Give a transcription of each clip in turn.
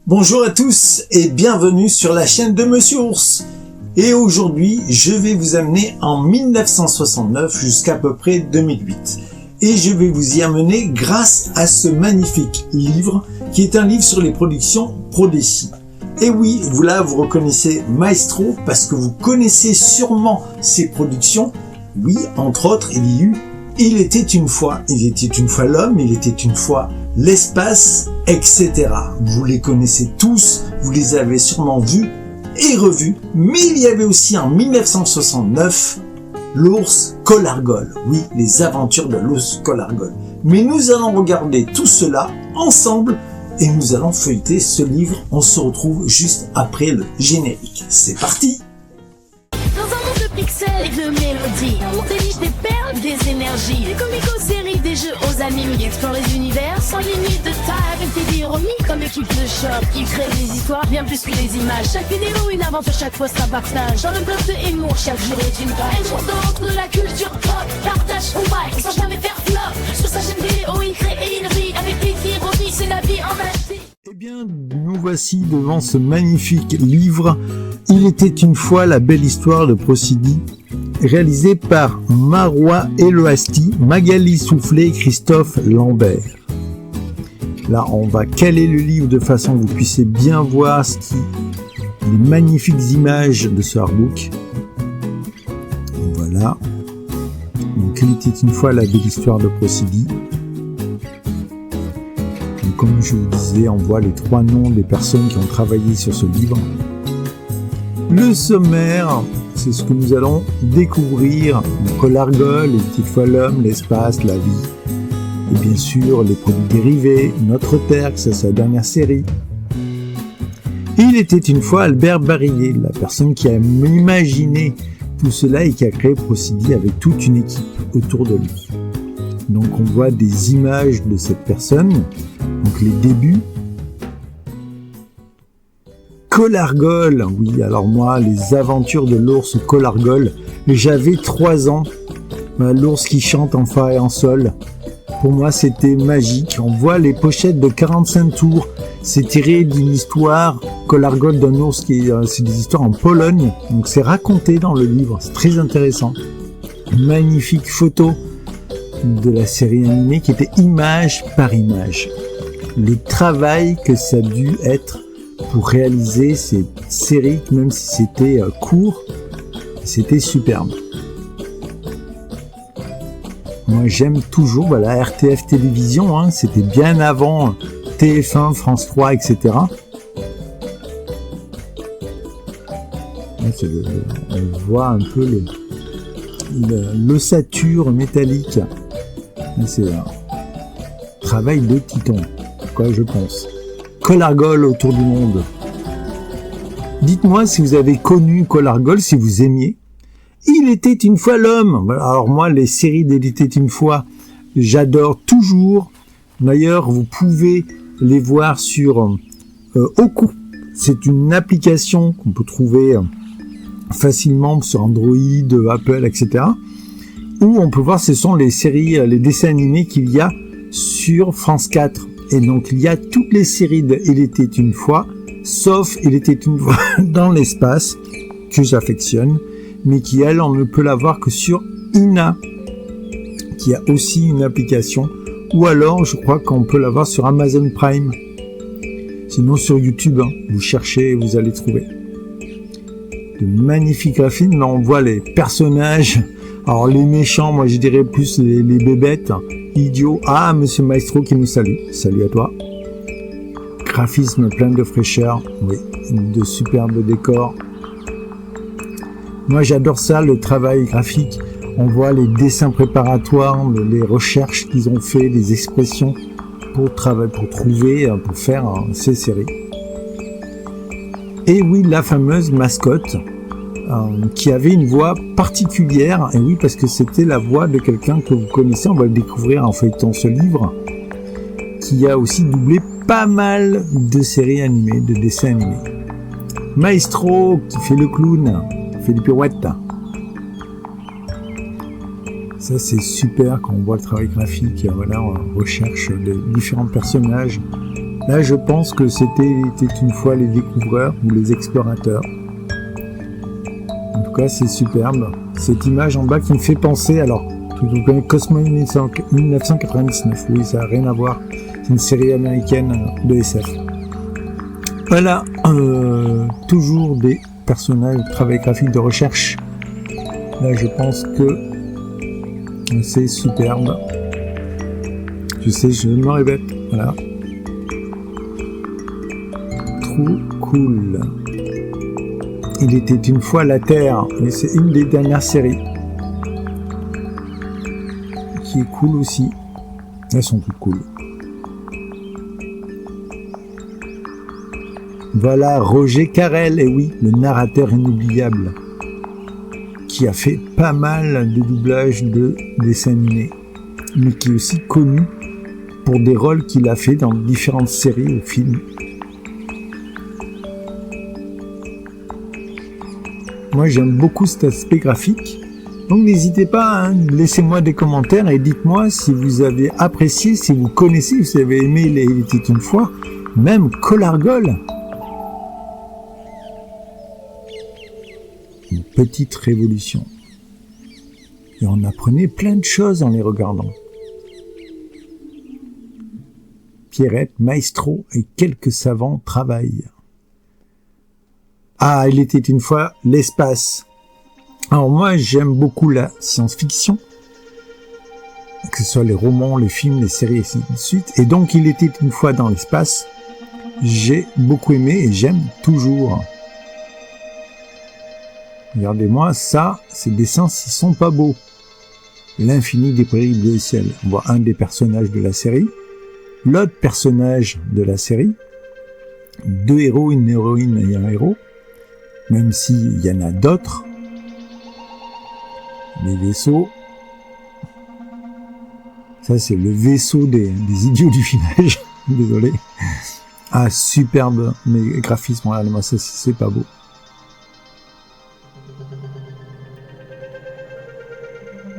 Bonjour à tous et bienvenue sur la chaîne de Monsieur Ours. Et aujourd'hui, je vais vous amener en 1969 jusqu'à peu près 2008. Et je vais vous y amener grâce à ce magnifique livre qui est un livre sur les productions Prodéchy. Et oui, vous reconnaissez Maestro parce que vous connaissez sûrement ses productions. Oui, entre autres, il y a eu Il était une fois l'homme, il était une fois l'espace, etc. Vous les connaissez tous, vous les avez sûrement vus et revus. Mais il y avait aussi en 1969 l'ours Colargol. Oui, les aventures de l'ours Colargol. Mais nous allons regarder tout cela ensemble et nous allons feuilleter ce livre. On se retrouve juste après le générique. C'est parti! Dans un monde de pixels et de mélodies, on déniche des perles, des énergies, des comiques aux séries, des jeux aux animes. Il explore les univers sans limite de taille, avec des d'ironie comme équipe de choc. Il crée des histoires bien plus que des images. Chaque vidéo une aventure, chaque fois sera partage. Dans le bloc de humour, chaque jour est une page. Un jour d'entre de la culture pop, partage ou bail, sans jamais faire flop. Sur sa chaîne vidéo, il crée et il rit avec des ironies, c'est la vie en HD. Eh bien, nous voici devant ce magnifique livre. Il était une fois la belle histoire de Procidi, réalisé par Marois Elohasti, Magali Soufflé et Christophe Lambert. Là, on va caler le livre de façon que vous puissiez bien voir les magnifiques images de ce artbook. Voilà. Donc, il était une fois la belle histoire de Procidi. Comme je vous disais, on voit les 3 noms des personnes qui ont travaillé sur ce livre. Le sommaire, c'est ce que nous allons découvrir. Colargol, les petites fois l'homme, l'espace, la vie. Et bien sûr, les produits dérivés, Notre Terre, c'est sa dernière série. Il était une fois Albert Barillet, la personne qui a imaginé tout cela et qui a créé Procidi avec toute une équipe autour de lui. Donc on voit des images de cette personne. Donc les débuts. Colargol, oui, alors moi, les aventures de l'ours Colargol, j'avais 3 ans. L'ours qui chante en fa et en sol. Pour moi, c'était magique. On voit les pochettes de 45 tours. C'est tiré d'une histoire, Colargol d'un ours c'est des histoires en Pologne. Donc c'est raconté dans le livre, c'est très intéressant. Magnifique photo de la série animée qui était image par image. Le travail que ça a dû être pour réaliser cette série, même si c'était court, c'était superbe. Moi j'aime toujours la RTF Télévision, c'était bien avant TF1, France 3, etc. On voit un peu l'ossature métallique. C'est un travail de titan. Quoi, je pense. Colargol autour du monde. Dites-moi si vous avez connu Colargol, si vous aimiez. Il était une fois l'homme. Alors moi, les séries d'Il était une fois, j'adore toujours. D'ailleurs, vous pouvez les voir sur Oku. C'est une application qu'on peut trouver facilement sur Android, Apple, etc. Où on peut voir, ce sont les séries, les dessins animés qu'il y a sur France 4. Et donc, il y a toutes les séries de Il était une fois, sauf Il était une fois dans l'espace, que j'affectionne, mais qui, elle, on ne peut la voir que sur Ina, qui a aussi une application, ou alors, je crois qu'on peut la voir sur Amazon Prime. Sinon, sur YouTube, vous cherchez et vous allez trouver. De magnifiques graphismes, là, on voit les personnages. Alors, les méchants, moi, je dirais plus les bébêtes. Idiot. Ah, Monsieur Maestro qui nous salue. Salut à toi. Graphisme plein de fraîcheur. Oui, de superbes décors. Moi, j'adore ça, le travail graphique. On voit les dessins préparatoires, les recherches qu'ils ont fait, les expressions pour faire ces séries. Et oui, la fameuse mascotte qui avait une voix particulière, et oui, parce que c'était la voix de quelqu'un que vous connaissez, on va le découvrir en feuilletant ce livre, qui a aussi doublé pas mal de séries animées, de dessins animés. Maestro, qui fait le clown, fait des pirouettes. Ça, c'est super quand on voit le travail graphique. Voilà, on recherche les différents personnages Là, je pense que c'était une fois les découvreurs ou les explorateurs. En tout cas, c'est superbe. Cette image en bas qui me fait penser, alors, vous connaissez Cosmo 1999, oui, ça n'a rien à voir. C'est une série américaine de SF. Voilà, toujours des personnages de travail graphique de recherche. Là, je pense que c'est superbe. Je sais, je me répète, voilà. Trop cool. Il était une fois la Terre, mais c'est une des dernières séries qui est cool aussi. Elles sont toutes cool. Voilà Roger Carrel, et oui, le narrateur inoubliable, qui a fait pas mal de doublages de dessins animés, mais qui est aussi connu pour des rôles qu'il a fait dans différentes séries ou films. Moi, j'aime beaucoup cet aspect graphique. Donc, n'hésitez pas, hein, laissez-moi des commentaires et dites-moi si vous avez apprécié, si vous connaissez, si vous avez aimé Il était une fois, même Colargol. Une petite révolution. Et on apprenait plein de choses en les regardant. Pierrette, Maestro et quelques savants travaillent. Ah, il était une fois l'espace. Alors moi, j'aime beaucoup la science-fiction, que ce soit les romans, les films, les séries et ainsi de suite. Et donc, il était une fois dans l'espace. J'ai beaucoup aimé et j'aime toujours. Regardez-moi ça, ces dessins, ils sont pas beaux. L'infini des prairies bleues et ciel. On voit un des personnages de la série. L'autre personnage de la série. 2 héros, une héroïne et un héros. Même s'il y en a d'autres. Les vaisseaux. Ça, c'est le vaisseau des idiots du village. Désolé. Ah, superbe. Mais graphisme, regardez-moi ça, c'est pas beau.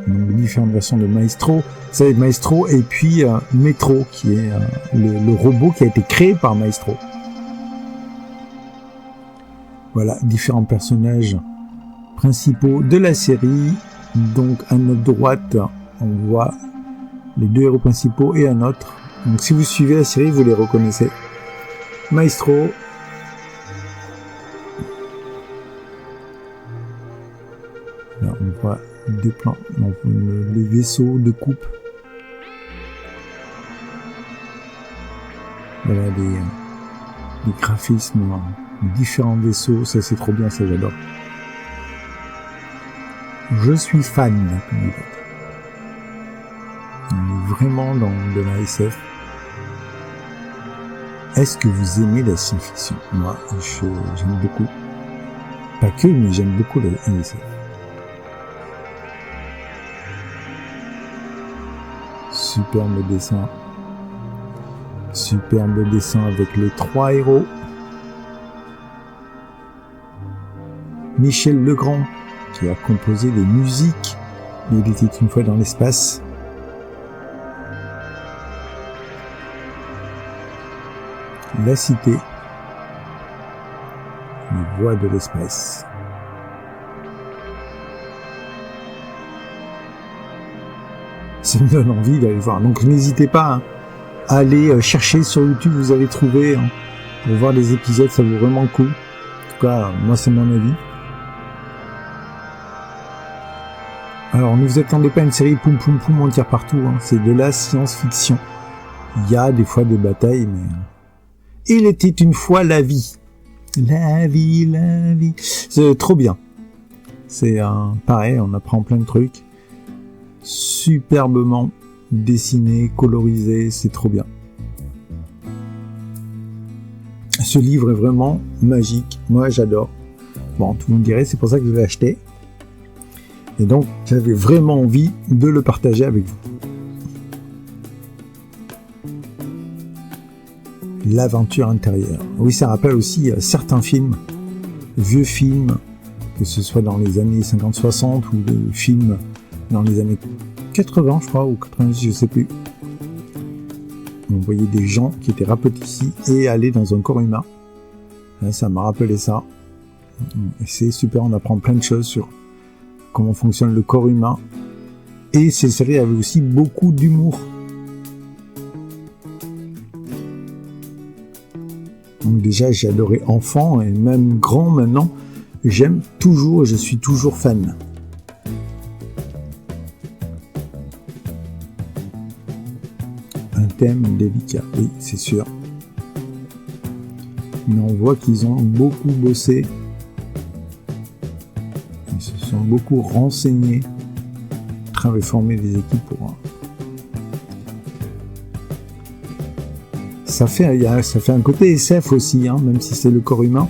Donc, différentes versions de Maestro. C'est Maestro et puis Metro, qui est le robot qui a été créé par Maestro. Voilà, différents personnages principaux de la série. Donc, à notre droite, on voit les 2 héros principaux et un autre. Donc, si vous suivez la série, vous les reconnaissez. Maestro. Là, on voit des plans, donc, les vaisseaux de coupe. Voilà, les graphismes, les différents vaisseaux. Ça, c'est trop bien, ça, j'adore. Je suis fan, comme il dit. On est vraiment dans de la SF. Est-ce que vous aimez la science-fiction? Moi, j'aime beaucoup. Pas que, mais j'aime beaucoup la SF. Superbe dessin. Superbe dessin avec les 3 héros. Michel Legrand, qui a composé les musiques. Il était une fois dans l'espace. La cité. Les voies de l'espace. Ça me donne envie d'aller voir. Donc n'hésitez pas à aller chercher sur YouTube, vous allez trouver pour voir les épisodes, ça vaut vraiment le coup. En tout cas, moi c'est mon avis. Alors ne vous attendez pas à une série poum poum poum, on tire partout, hein. C'est de la science-fiction. Il y a des fois des batailles, mais... Il était une fois la vie. La vie, la vie. C'est trop bien. C'est pareil, on apprend plein de trucs. Superbement dessiné, colorisé, c'est trop bien. Ce livre est vraiment magique. Moi, j'adore. Bon, tout le monde dirait, c'est pour ça que je l'ai acheté. Et donc, j'avais vraiment envie de le partager avec vous. L'aventure intérieure. Oui, ça rappelle aussi certains films, vieux films, que ce soit dans les années 50-60 ou des films dans les années 80, je crois, ou 90, je sais plus. On voyait des gens qui étaient rapetissis et allaient dans un corps humain. Là, ça m'a rappelé ça. Et c'est super, on apprend plein de choses sur comment fonctionne le corps humain. Et ces séries avaient aussi beaucoup d'humour. Donc déjà, j'ai adoré enfant et même grand maintenant. J'aime toujours, je suis toujours fan. Un thème délicat, oui, c'est sûr. Mais on voit qu'ils ont beaucoup bossé. Ils se sont beaucoup renseignés. Travaillé, formé des équipes pour... Ça fait un côté SF aussi, hein, même si c'est le corps humain.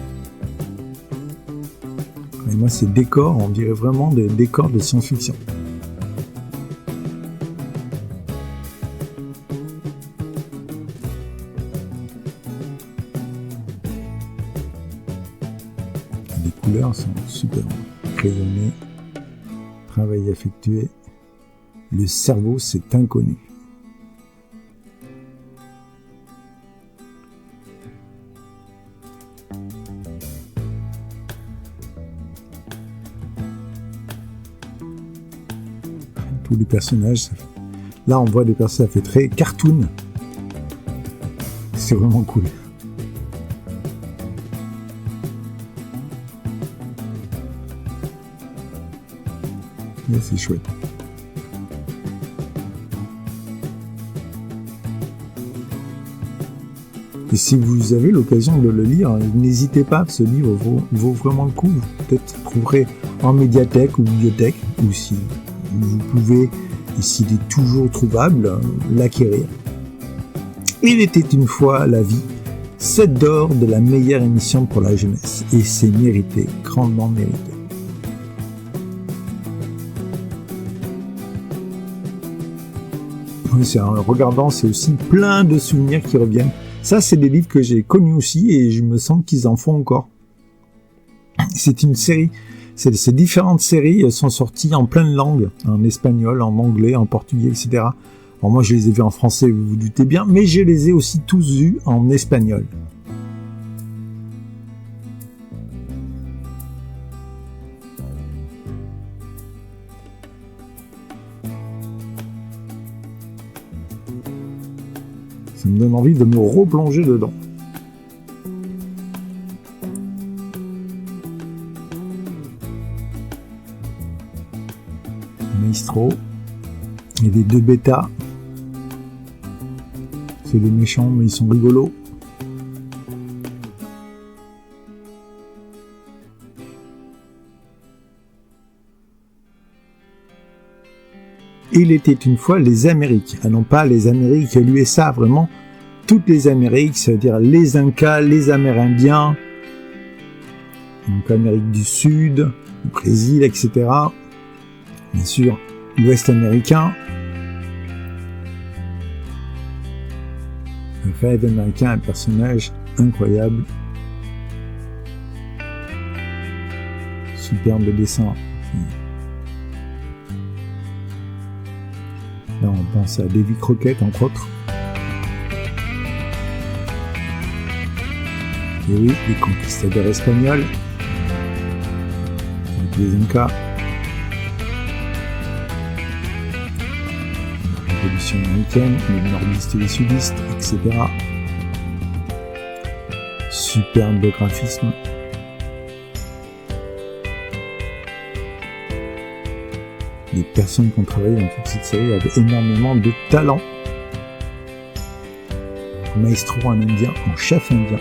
Et moi, ces décors, on dirait vraiment des décors de science-fiction. Les couleurs sont super rayonnées. Travail effectué. Le cerveau, c'est inconnu. Tous les personnages, là on voit des personnages, ça fait très cartoon. C'est vraiment cool. Mais c'est chouette. Et si vous avez l'occasion de le lire, n'hésitez pas, ce livre vaut vraiment le coup. Peut-être trouverez en médiathèque ou bibliothèque, ou si vous pouvez, et s'il est toujours trouvable, l'acquérir. Il était une fois la vie, 7 d'or de la meilleure émission pour la jeunesse. Et c'est mérité, grandement mérité. En regardant, c'est aussi plein de souvenirs qui reviennent. Ça, c'est des livres que j'ai connus aussi et je me sens qu'ils en font encore. C'est une série. Ces différentes séries sont sorties en plein de langues, en espagnol, en anglais, en portugais, etc. Alors moi, je les ai vus en français, vous vous doutez bien, mais je les ai aussi tous vus en espagnol. Ça me donne envie de me replonger dedans. Maestro et les 2 bêtas. C'est des méchants, mais ils sont rigolos. Il était une fois les Amériques, ah non pas les Amériques l'USA, vraiment toutes les Amériques, c'est-à-dire les Incas, les Amérindiens, donc Amérique du Sud, le Brésil, etc. Bien sûr, l'Ouest américain. Le rêve américain, un personnage incroyable. Superbe dessin. Là, on pense à Davy Crockett, entre autres. Et oui, les conquistadors espagnols. Avec les Incas. La Révolution américaine, les nordistes et les sudistes, etc. Superbe graphisme. Les personnes qui ont travaillé dans toute cette série avaient énormément de talent. Maestro en indien, en chef indien.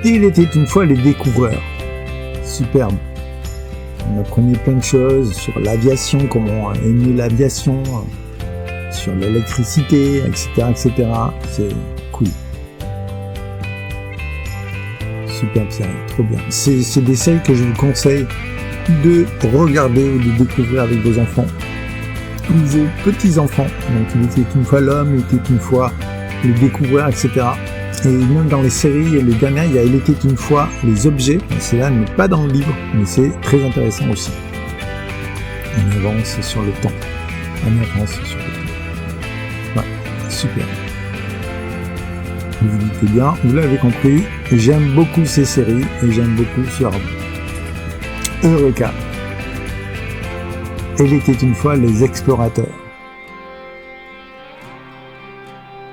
Et il était une fois les découvreurs. Superbe. On apprenait plein de choses sur l'aviation, comment aimer l'aviation, sur l'électricité, etc., etc. C'est cool. Superbe série, trop bien. C'est des séries que je vous conseille de regarder ou de découvrir avec vos enfants ou vos petits-enfants. Donc il était une fois l'homme, il était une fois le découvrir, etc. Et même dans les séries, les dernières, il y a Il était une fois les objets. Celle-là n'est pas dans le livre, mais c'est très intéressant aussi. On avance sur le temps. On avance sur le temps. Ouais. super. Vous vous dites bien, vous l'avez compris, j'aime beaucoup ces séries et j'aime beaucoup ce Arnold. Eureka. Il était une fois les explorateurs.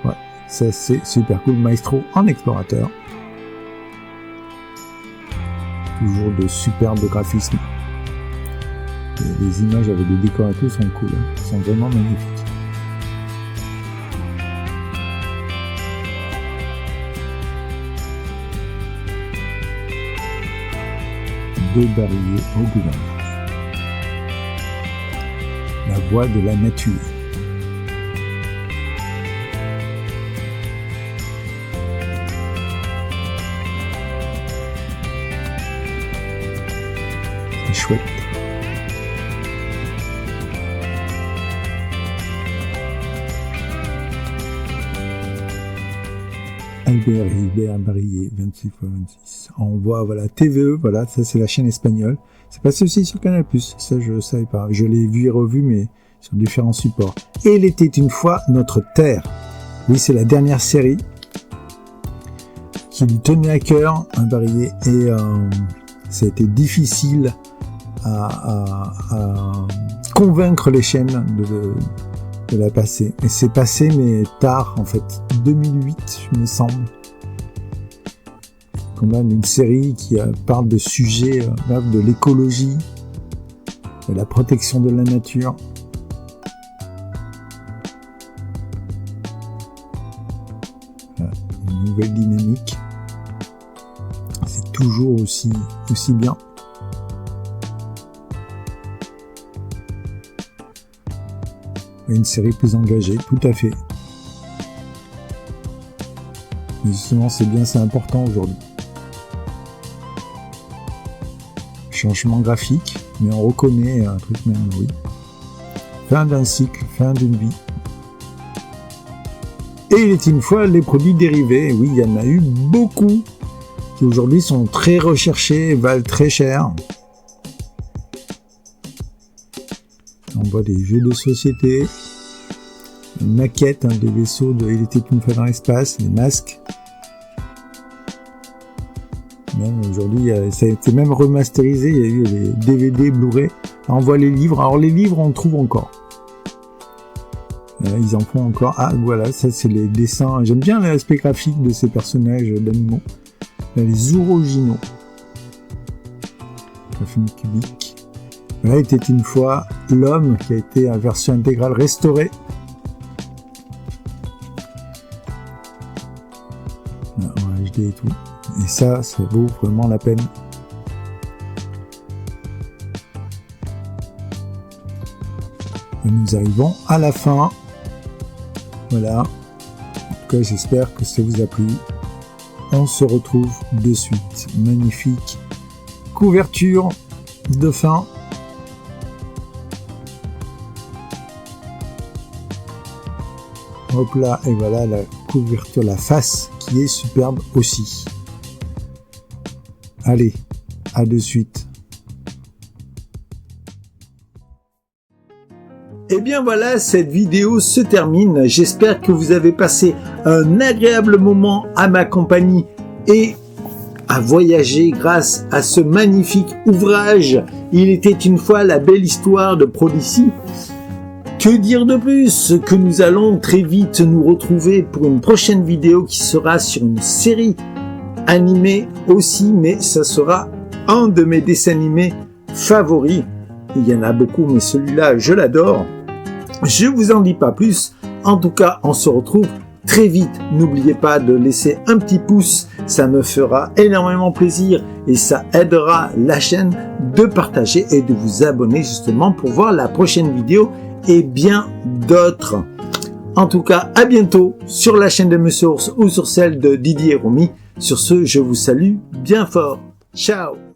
Ouais, ça c'est super cool. Maestro en explorateur. Toujours de superbes graphismes. Et les images avec des décors et tout sont cool, hein. Sont vraiment magnifiques. Deux barilliers au gouvernement. La voix de la nature. C'est chouette. Albert Barillet, 26x26. On voit, voilà, TVE, voilà, ça c'est la chaîne espagnole. C'est passé aussi sur Canal+, ça je savais pas. Je l'ai vu et revu, mais sur différents supports. Et il était une fois notre terre. Oui, c'est la dernière série qui lui tenait à cœur, un Barillet, et ça a été difficile à convaincre les chaînes de la passer. Et c'est passé, mais tard, en fait. 2008, il me semble. Quand même une série qui parle de sujets de l'écologie, de la protection de la nature. Une nouvelle dynamique. C'est toujours aussi bien. Une série plus engagée, tout à fait. Mais justement, c'est bien, c'est important aujourd'hui. Changement graphique, mais on reconnaît un truc même, oui. Fin d'un cycle, fin d'une vie. Et il est une fois les produits dérivés. Oui, il y en a eu beaucoup qui aujourd'hui sont très recherchés, valent très cher. On voit des jeux de société, une maquette, des vaisseaux de Il était une fois dans l'espace, des masques. Même aujourd'hui, ça a été même remasterisé, il y a eu les DVD, Blu-ray. On voit les livres. Alors les livres, on trouve encore. Ils en font encore. Ah voilà, ça c'est les dessins. J'aime bien l'aspect graphique de ces personnages d'animaux. Les originaux. Le film cubique. Là était une fois l'homme qui a été en version intégrale restaurée. En HD et tout. Et ça vaut vraiment la peine. Et nous arrivons à la fin. Voilà. En tout cas, j'espère que ça vous a plu. On se retrouve de suite. Magnifique couverture de fin. Hop là, et voilà la couverture, la face qui est superbe aussi. Allez, à de suite. Et bien voilà, cette vidéo se termine. J'espère que vous avez passé un agréable moment à ma compagnie et à voyager grâce à ce magnifique ouvrage. Il était une fois la belle histoire de Prodigy. Que dire de plus que nous allons très vite nous retrouver pour une prochaine vidéo qui sera sur une série animée aussi, mais ça sera un de mes dessins animés favoris. Il y en a beaucoup, mais celui-là, je l'adore. Je vous en dis pas plus. En tout cas, on se retrouve très vite. N'oubliez pas de laisser un petit pouce, ça me fera énormément plaisir et ça aidera la chaîne de partager et de vous abonner justement pour voir la prochaine vidéo et bien d'autres. En tout cas, à bientôt sur la chaîne de Monsieur Ours ou sur celle de Didier Romy. Sur ce, je vous salue bien fort. Ciao!